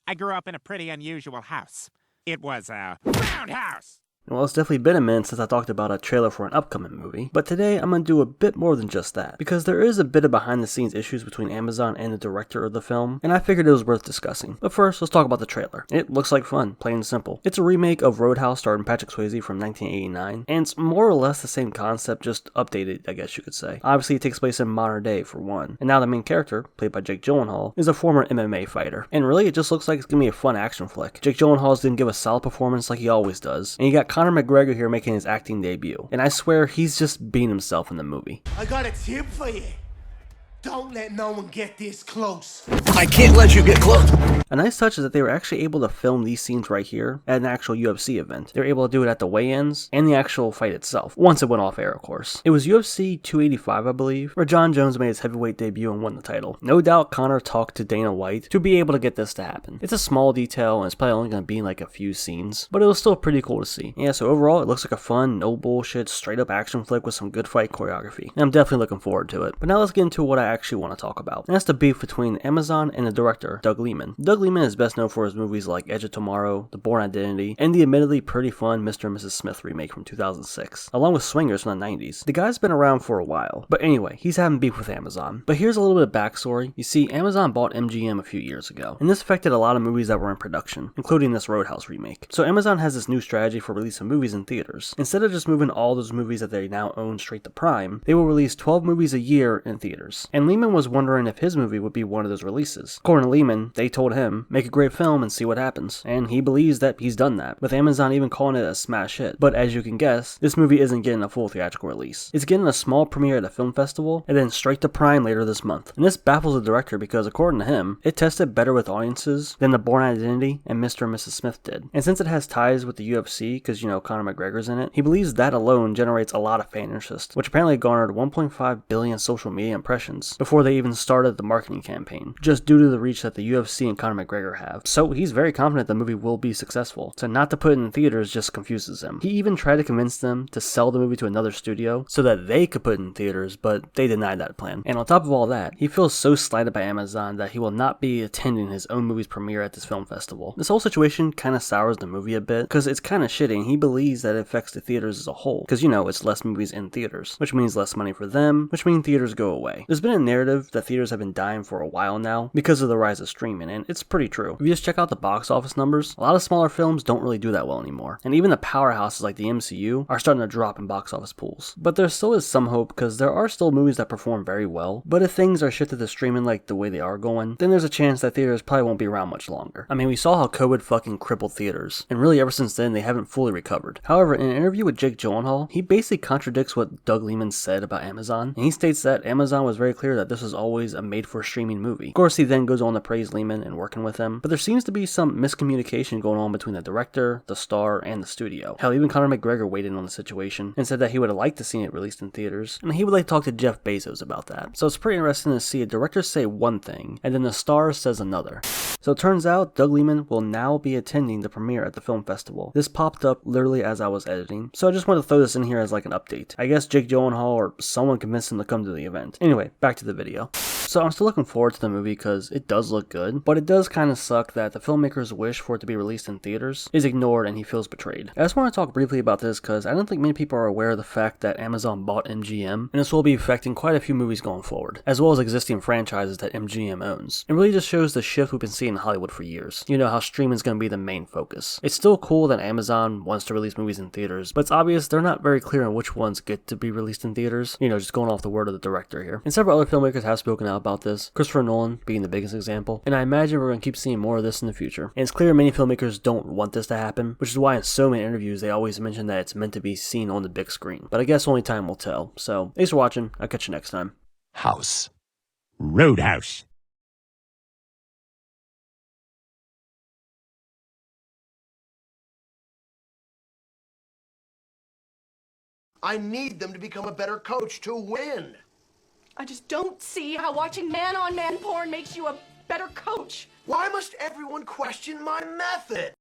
I grew up in a pretty unusual house. It was a roundhouse. Well, it's definitely been a minute since I talked about a trailer for an upcoming movie, but today I'm going to do a bit more than just that, because there is a bit of behind the scenes issues between Amazon and the director of the film, and I figured it was worth discussing. But first, let's talk about the trailer. It looks like fun, plain and simple. It's a remake of Roadhouse starring Patrick Swayze from 1989, and it's more or less the same concept, just updated, I guess you could say. Obviously, it takes place in modern day, for one, and now the main character, played by Jake Gyllenhaal, is a former MMA fighter, and really it just looks like it's going to be a fun action flick. Jake Gyllenhaal's going to give a solid performance like he always does, and you got Conor McGregor here making his acting debut, and I swear he's just being himself in the movie. I got a tip for you. Don't let no one get this close. I can't let you get close. A nice touch is that they were actually able to film these scenes right here at an actual UFC event. They were able to do it at the weigh-ins and the actual fight itself, once it went off air, of course. It was UFC 285, I believe, where Jon Jones made his heavyweight debut and won the title. No doubt Conor talked to Dana White to be able to get this to happen. It's a small detail and it's probably only going to be in like a few scenes, but it was still pretty cool to see. Yeah, so overall it looks like a fun, no bullshit, straight up action flick with some good fight choreography. And I'm definitely looking forward to it. But now let's get into what I actually want to talk about. And that's the beef between Amazon and the director, Doug Liman. Doug Liman is best known for his movies like Edge of Tomorrow, The Bourne Identity, and the admittedly pretty fun Mr. and Mrs. Smith remake from 2006, along with Swingers from the 90s. The guy's been around for a while, but anyway, he's having beef with Amazon. But here's a little bit of backstory. You see, Amazon bought MGM a few years ago, and this affected a lot of movies that were in production, including this Roadhouse remake. So Amazon has this new strategy for releasing movies in theaters. Instead of just moving all those movies that they now own straight to Prime, they will release 12 movies a year in theaters. And Liman was wondering if his movie would be one of those releases. According to Liman, they told him, make a great film and see what happens. And he believes that he's done that, with Amazon even calling it a smash hit. But as you can guess, this movie isn't getting a full theatrical release. It's getting a small premiere at a film festival, and then straight to Prime later this month. And this baffles the director because according to him, it tested better with audiences than The Bourne Identity and Mr. and Mrs. Smith did. And since it has ties with the UFC, because you know Conor McGregor's in it, he believes that alone generates a lot of fan interest, which apparently garnered 1.5 billion social media impressions before they even started the marketing campaign, just due to the reach that the UFC and Conor McGregor have. So he's very confident the movie will be successful, so not to put it in theaters just confuses him. He even tried to convince them to sell the movie to another studio so that they could put it in theaters, but they denied that plan. And on top of all that, he feels so slighted by Amazon that he will not be attending his own movie's premiere at this film festival. This whole situation kind of sours the movie a bit, because it's kind of shitty and he believes that it affects the theaters as a whole, because you know, it's less movies in theaters, which means less money for them, which means theaters go away. There's been a narrative that theaters have been dying for a while now because of the rise of streaming, and it's pretty true. If you just check out the box office numbers, a lot of smaller films don't really do that well anymore, and even the powerhouses like the MCU are starting to drop in box office pools. But there still is some hope because there are still movies that perform very well, but if things are shifted to streaming like the way they are going, then there's a chance that theaters probably won't be around much longer. I mean, we saw how COVID fucking crippled theaters, and really ever since then they haven't fully recovered. However, in an interview with Jake Gyllenhaal, he basically contradicts what Doug Liman said about Amazon, and he states that Amazon was very clear that this was always a made-for-streaming movie. Of course, he then goes on to praise Liman and working with him, but there seems to be some miscommunication going on between the director, the star, and the studio. Hell, even Conor McGregor weighed in on the situation and said that he would have liked to see it released in theaters, and he would like to talk to Jeff Bezos about that. So it's pretty interesting to see a director say one thing, and then the star says another. So it turns out Doug Liman will now be attending the premiere at the film festival. This popped up literally as I was editing, so I just wanted to throw this in here as like an update. I guess Jake Gyllenhaal or someone convinced him to come to the event. Anyway, back to the video. So I'm still looking forward to the movie because it does look good, but it does kind of suck that the filmmaker's wish for it to be released in theaters is ignored and he feels betrayed. I just want to talk briefly about this because I don't think many people are aware of the fact that Amazon bought MGM, and this will be affecting quite a few movies going forward, as well as existing franchises that MGM owns. It really just shows the shift we've been seeing in Hollywood for years. You know how streaming is going to be the main focus. It's still cool that Amazon wants to release movies in theaters, but it's obvious they're not very clear on which ones get to be released in theaters, you know, just going off the word of the director here. And several other filmmakers have spoken out about this, Christopher Nolan being the biggest example, and I imagine we're going to keep seeing more of this in the future. And it's clear many filmmakers don't want this to happen, which is why in so many interviews they always mention that it's meant to be seen on the big screen. But I guess only time will tell. So thanks for watching. I'll catch you next time. House. Roadhouse. I need them to become a better coach to win. I just don't see how watching man-on-man porn makes you a better coach. Why must everyone question my method?